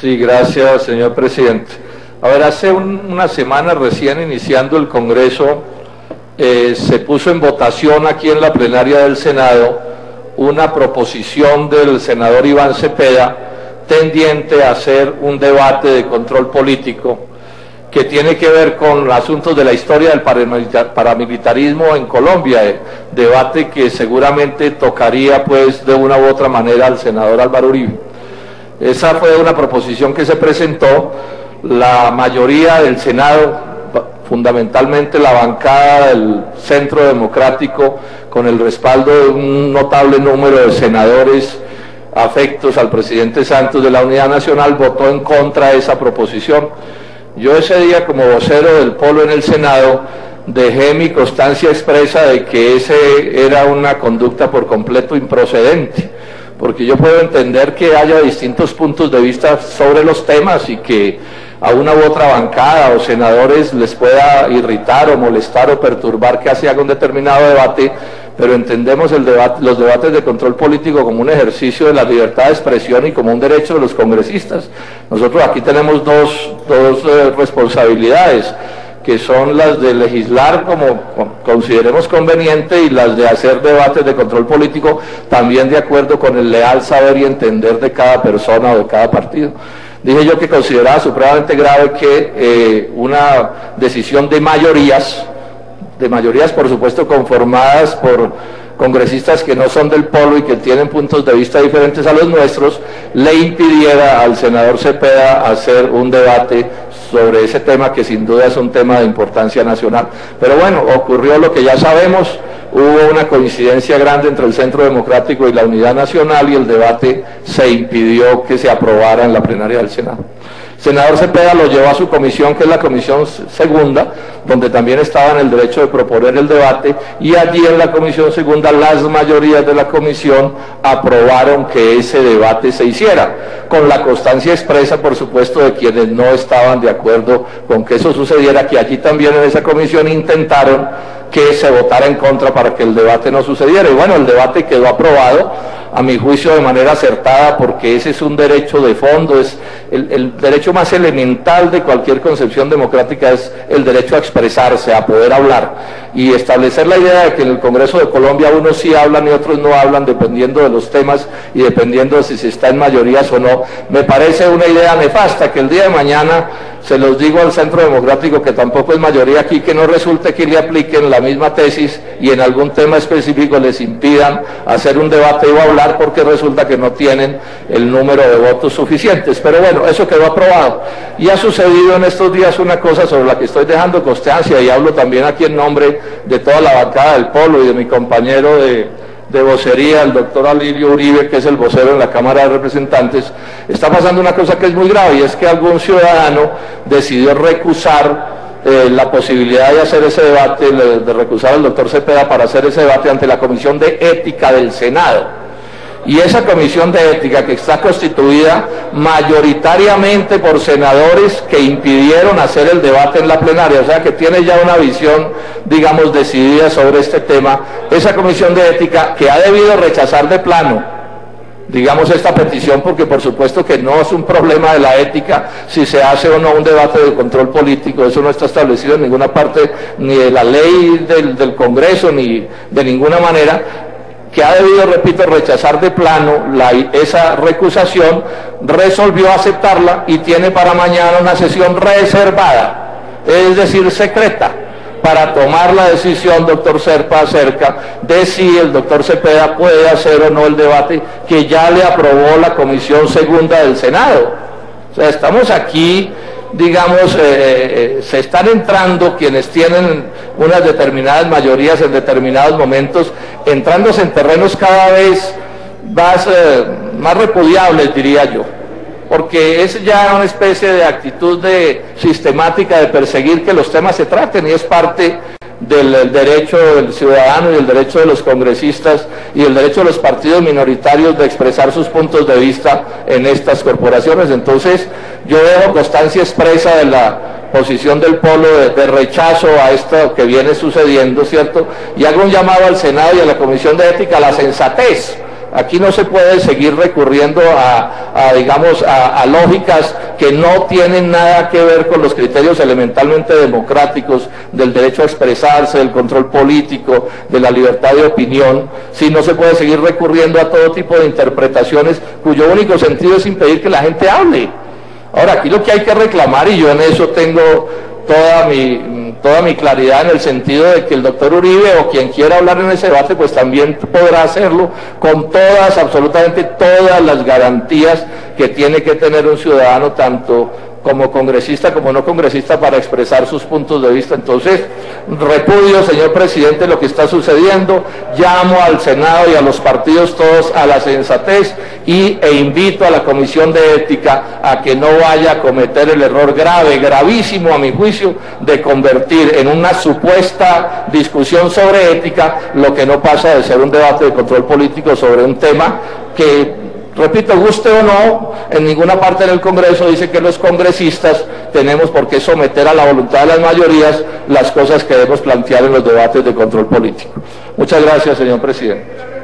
Sí, gracias, señor presidente. A ver, hace una semana, recién iniciando el Congreso, se puso en votación aquí en la plenaria del Senado una proposición del senador Iván Cepeda tendiente a hacer un debate de control político que tiene que ver con asuntos de la historia del paramilitarismo en Colombia, debate que seguramente tocaría pues de una u otra manera al senador Álvaro Uribe. Esa fue una proposición que se presentó. La mayoría del Senado, fundamentalmente la bancada del Centro Democrático, con el respaldo de un notable número de senadores afectos al presidente Santos de la Unidad Nacional, votó en contra de esa proposición. Yo ese día, como vocero del Polo en el Senado, dejé mi constancia expresa de que ese era una conducta por completo improcedente, porque yo puedo entender que haya distintos puntos de vista sobre los temas y que a una u otra bancada o senadores les pueda irritar o molestar o perturbar que se haga un determinado debate, pero entendemos los debates de control político como un ejercicio de la libertad de expresión y como un derecho de los congresistas. Nosotros aquí tenemos dos responsabilidades, que son las de legislar como consideremos conveniente y las de hacer debates de control político también de acuerdo con el leal saber y entender de cada persona o de cada partido. Dije yo que consideraba supremamente grave que una decisión de mayorías por supuesto conformadas por congresistas que no son del Polo y que tienen puntos de vista diferentes a los nuestros, le impidiera al senador Cepeda hacer un debate sobre ese tema que sin duda es un tema de importancia nacional. Pero bueno, ocurrió lo que ya sabemos, hubo una coincidencia grande entre el Centro Democrático y la Unidad Nacional y el debate se impidió que se aprobara en la plenaria del Senado. El senador Cepeda lo llevó a su comisión, que es la comisión segunda, donde también estaba en el derecho de proponer el debate, y allí en la comisión segunda las mayorías de la comisión aprobaron que ese debate se hiciera, con la constancia expresa, por supuesto, de quienes no estaban de acuerdo con que eso sucediera, que allí también en esa comisión intentaron que se votara en contra para que el debate no sucediera. Y bueno, el debate quedó aprobado, a mi juicio de manera acertada, porque ese es un derecho de fondo, es el derecho más elemental de cualquier concepción democrática, es el derecho a expresarse, a poder hablar, y establecer la idea de que en el Congreso de Colombia unos sí hablan y otros no hablan, dependiendo de los temas y dependiendo de si se está en mayorías o no, me parece una idea nefasta. Que el día de mañana, se los digo al Centro Democrático, que tampoco es mayoría aquí, que no resulte que le apliquen la misma tesis y en algún tema específico les impidan hacer un debate o hablar porque resulta que no tienen el número de votos suficientes. Pero bueno, eso quedó aprobado. Y ha sucedido en estos días una cosa sobre la que estoy dejando constancia, y hablo también aquí en nombre de toda la bancada del Polo y de mi compañero de vocería, el doctor Alirio Uribe, que es el vocero en la Cámara de Representantes. Está pasando una cosa que es muy grave, y es que algún ciudadano decidió recusar la posibilidad de hacer ese debate, de recusar al doctor Cepeda para hacer ese debate ante la Comisión de Ética del Senado. Y esa comisión de ética, que está constituida mayoritariamente por senadores que impidieron hacer el debate en la plenaria, o sea que tiene ya una visión, digamos, decidida sobre este tema, esa comisión de ética que ha debido rechazar de plano, digamos, esta petición, porque por supuesto que no es un problema de la ética si se hace o no un debate de control político, eso no está establecido en ninguna parte, ni de la ley del Congreso, ni de ninguna manera, que ha debido, repito, rechazar de plano esa recusación, resolvió aceptarla y tiene para mañana una sesión reservada, es decir, secreta, para tomar la decisión, doctor Serpa, acerca de si el doctor Cepeda puede hacer o no el debate que ya le aprobó la Comisión Segunda del Senado. O sea, estamos aquí, digamos, se están entrando quienes tienen unas determinadas mayorías en determinados momentos, entrándose en terrenos cada vez más repudiables, diría yo, porque es ya una especie de actitud sistemática de perseguir que los temas se traten, y es parte del derecho del ciudadano y el derecho de los congresistas y el derecho de los partidos minoritarios de expresar sus puntos de vista en estas corporaciones. Entonces yo dejo constancia expresa de la posición del Polo de rechazo a esto que viene sucediendo, ¿cierto? Y hago un llamado al Senado y a la Comisión de Ética a la sensatez, Aquí no se puede seguir recurriendo digamos, a lógicas que no tienen nada que ver con los criterios elementalmente democráticos del derecho a expresarse, del control político, de la libertad de opinión. Sí, no se puede seguir recurriendo a todo tipo de interpretaciones cuyo único sentido es impedir que la gente hable. Ahora, aquí lo que hay que reclamar, y yo en eso tengo toda mi claridad en el sentido de que el doctor Uribe o quien quiera hablar en ese debate pues también podrá hacerlo con todas, absolutamente todas las garantías que tiene que tener un ciudadano, tanto como congresista como no congresista, para expresar sus puntos de vista. Entonces, repudio, señor presidente, lo que está sucediendo, llamo al Senado y a los partidos todos a la sensatez e invito a la Comisión de Ética a que no vaya a cometer el error grave, gravísimo a mi juicio, de convertir en una supuesta discusión sobre ética lo que no pasa de ser un debate de control político sobre un tema que, repito, guste o no, en ninguna parte del Congreso dice que los congresistas tenemos por qué someter a la voluntad de las mayorías las cosas que debemos plantear en los debates de control político. Muchas gracias, señor presidente.